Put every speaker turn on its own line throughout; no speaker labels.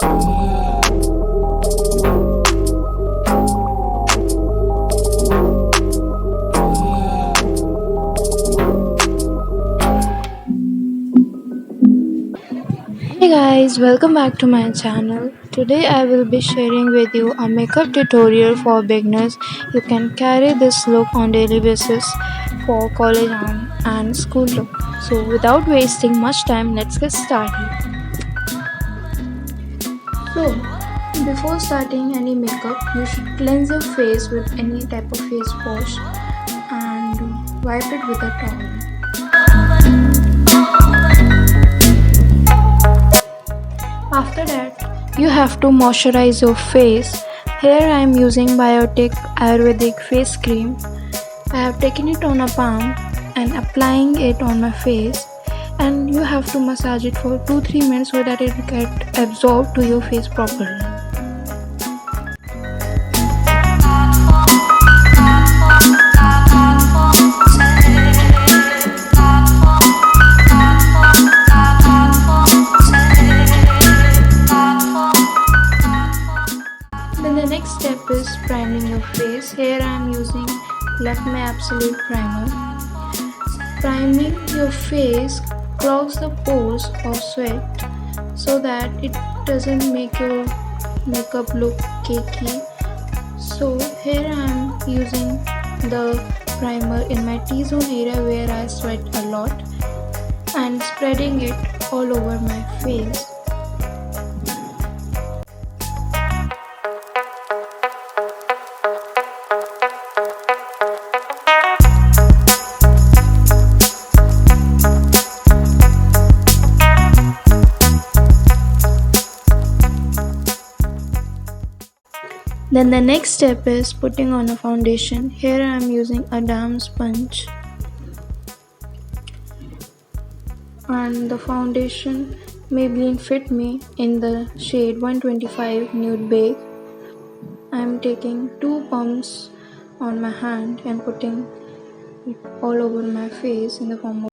Hey guys, welcome back to my channel. Today I will be sharing with you a makeup tutorial for beginners. You can carry this look on daily basis for college and school look. So without wasting much time, let's get started. So before starting any makeup, you should cleanse your face with any type of face wash and wipe it with a towel. After that, you have to moisturize your face. Here I am using Biotic Ayurvedic face cream. I have taken it on a palm and applying it on my face, and you have to massage it for 2-3 minutes so that it get absorbed to your face properly. Then the next step is priming your face. Here I am using Lakme Absolute Primer. Priming your face clogs the pores of sweat so that it doesn't make your makeup look cakey. So here I am using the primer in my T-zone area where I sweat a lot and spreading it all over my face. Then the next step is putting on a foundation. Here I am using a damp sponge and the foundation Maybelline Fit Me in the shade 125 Nude Beige. I am taking 2 pumps on my hand and putting it all over my face in the form of.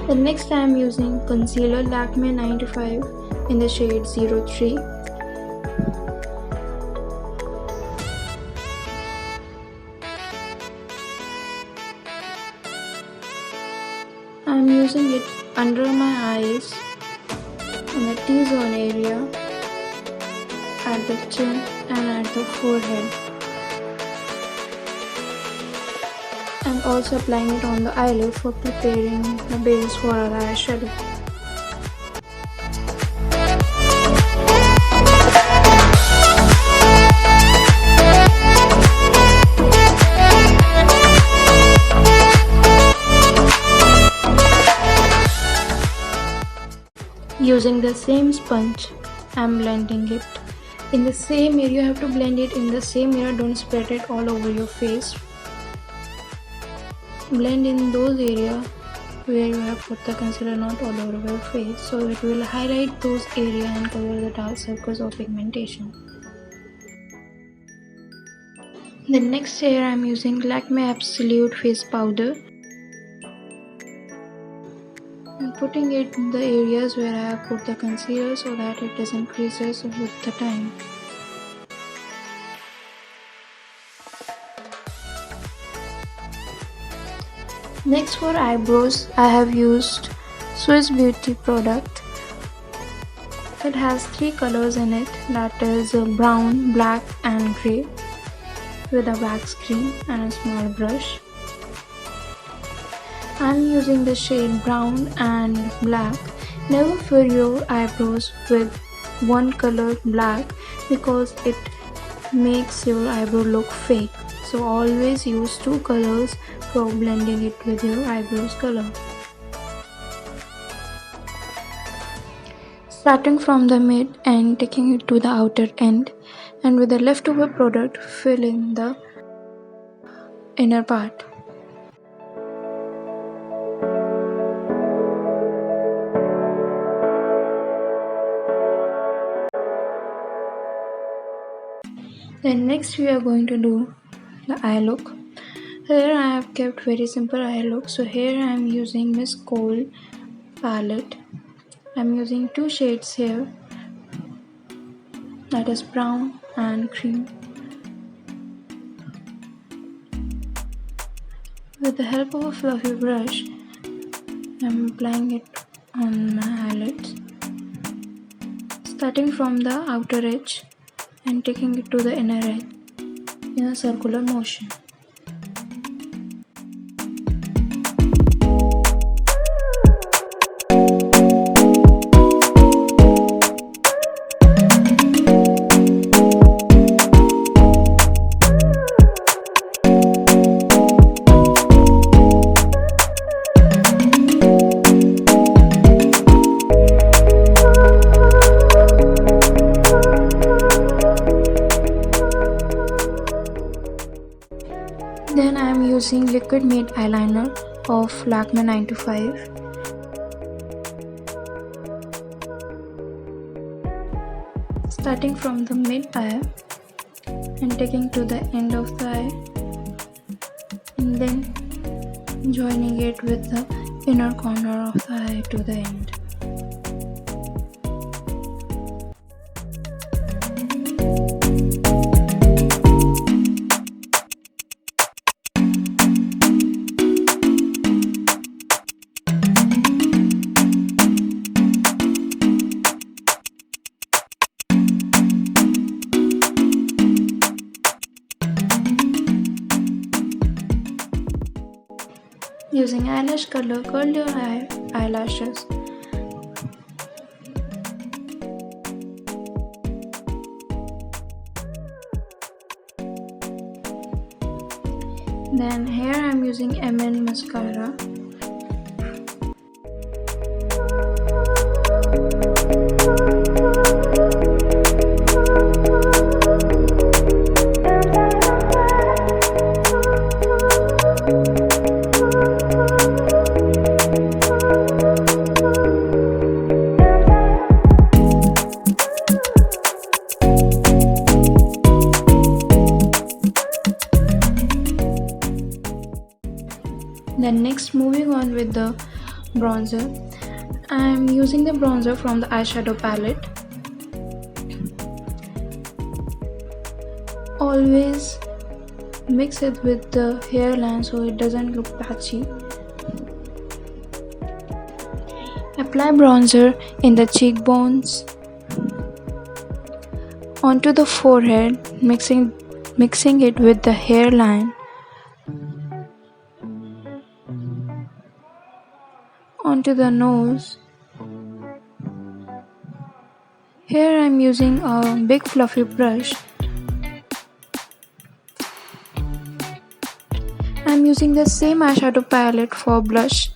The next I am using concealer Lakme 95 in the shade 03. I am using it under my eyes, in the T-zone area, at the chin and at the forehead. And also applying it on the eyelid for preparing the base for our eyeshadow. Using the same sponge, I'm blending it in the same area. You have to blend it in the same area, don't spread it all over your face. Blend in those areas where you have put the concealer, not all over your face, so it will highlight those areas and cover the dark circles of pigmentation. The next here I am using Lakme Absolute Face Powder. putting it in the areas where I have put the concealer so that it doesn't creases with the time. Next for eyebrows, I have used Swiss Beauty product. It has 3 colors in it, that is brown, black and grey, with a wax cream and a small brush. I am using the shade brown and black. Never fill your eyebrows with one color black because it makes your eyebrow look fake. So always use 2 colors for blending it with your eyebrows color. Starting from the mid and taking it to the outer end, and with the leftover product fill in the inner part. Then next we are going to do the eye look. Here I have kept very simple eye look. So here I am using Miss Kohl palette. I am using 2 shades here, that is brown and cream. With the help of a fluffy brush, I am applying it on my eyelids, starting from the outer edge and taking it to the inner edge in a circular motion. Then I am using liquid matte eyeliner of Lakme 925. Starting from the mid eye and taking to the end of the eye, and then joining it with the inner corner of the eye to the end. Using eyelash curler, curl your eyelashes. Then here I am using MN mascara. Then next, moving on with the bronzer, I am using the bronzer from the eyeshadow palette. Always mix it with the hairline so it doesn't look patchy. Apply bronzer in the cheekbones, onto the forehead, mixing it with the hairline, onto the nose. Here I am using a big fluffy brush. I am using the same eyeshadow palette for blush.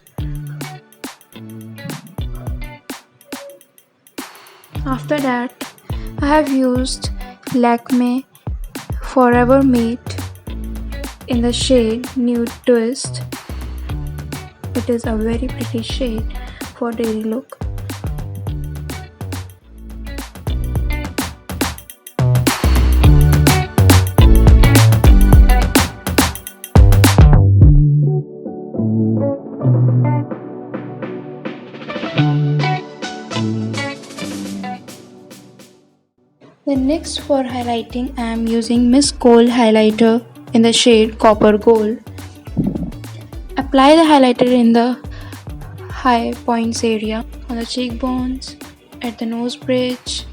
After that, I have used Lakme Forever Matte in the shade Nude Twist. It is a very pretty shade for daily look. Then next for highlighting I am using Miss Gold highlighter in the shade Copper Gold. Apply the highlighter in the high points area, on the cheekbones, at the nose bridge,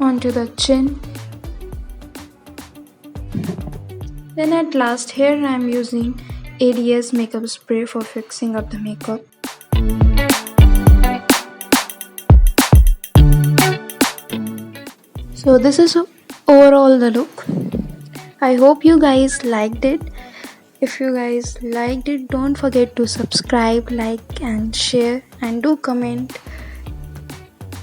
onto the chin. Then at last here I am using ADS makeup spray for fixing up the makeup. So this is overall the look. I hope you guys liked it. If you guys liked it, don't forget to subscribe, like and share, and do comment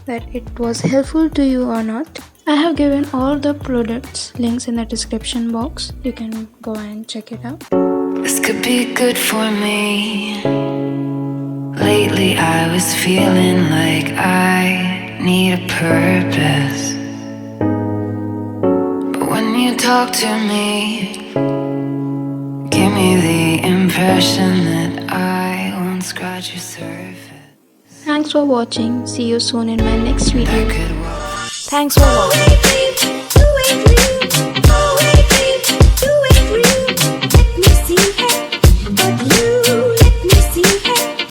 that it was helpful to you or not. I have given all the products links in the description box. You can go and check it out.
This could be good for me. Lately I was feeling like I need a purpose. But when you talk to me, give me the impression that I won't scratch your surface.
Thanks for watching. See you soon in my next video.
I could walk
Thanks for watching.